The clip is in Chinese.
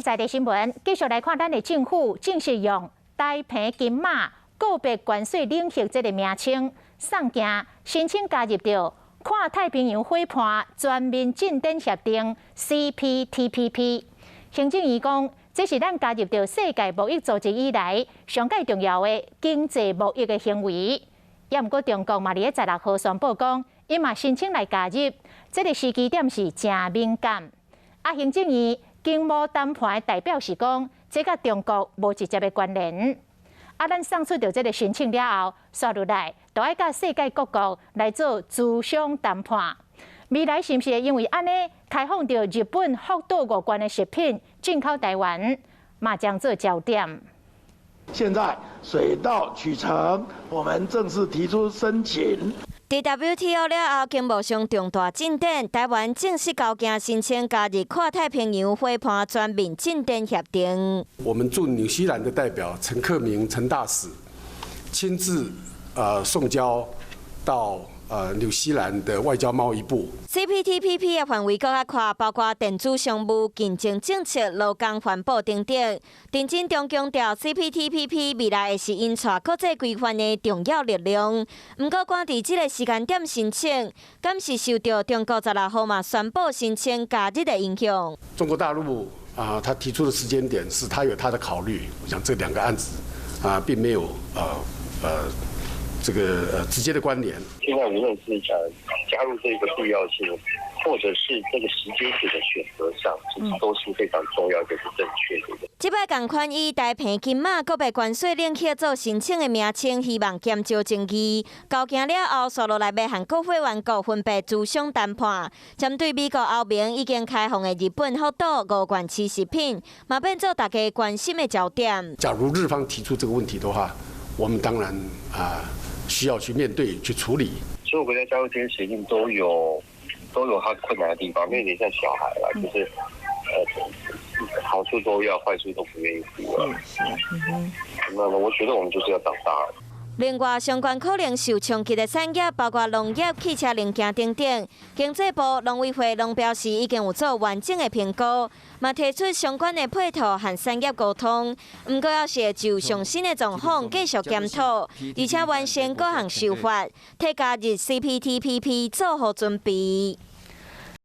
在地新闻继续来看，咱的政府正式用台澎金马个别关税领域这个名称送件申请加入到跨太平洋伙伴全面进展协定 CPTPP。行政院讲，这是咱加入到世界贸易组织以来上界重要的经济贸易的行为。也毋过，中国嘛伫16号宣布讲，伊嘛申请来加入，这个时机点是真敏感。行政院经贸谈判的代表是讲，这甲中国无直接的关联。咱送出到这个申请了后，刷落来就要甲世界各国来做磋商谈判。未来是毋是会因为安尼开放到日本福岛5关的食品进口台湾，嘛将做焦点。现在水到渠成，我们正式提出申请。伫 WTO 了后，经贸上重大进展，台湾正式交件申请加入跨太平洋伙伴全面进展协定。我们驻纽西兰的代表陈克明陈大使亲自送交到纽西兰的外交贸易部。CPTPP 的范围更较宽，包括电子商务、竞争政策、劳工环保等等。陈振中强调 ，CPTPP 未来会是引带国际规范的重要力量。不过，赶伫这个时间点申请，敢是受到中国16号嘛宣布申请加入的影响？中国大陆他提出的时间点是他有他的考虑。我想这2个案子并没有这个直接的关联。现在无论是想加入这个必要性，或者是这个时间点的选择上，都是非常重要，就是正确的。这摆同款以台澎金马个别关税领域做申请的名称，希望减少争议。交件了后，刷落来要和各会员国分别磋商谈判。针对美国欧盟已经开放的日本福岛5关吃食品，嘛变做大家关心的焦点。假如日方提出这个问题的话，我们当然需要去面对、去处理。所有国家加入这些协定都有它困难的地方，因为有点像小孩啦，就是好处都要，坏处都不愿意付了。那我觉得我们就是要长大了。另外，相关可能受冲击的产业，包括农业、汽车零件等等。经济部农委会拢表示，已经有做完整的评估，嘛提出相关的配套和产业沟通。不过，要是就上新的状况继续检讨，而且完善各项手法，替加入 CPTPP 做好准备。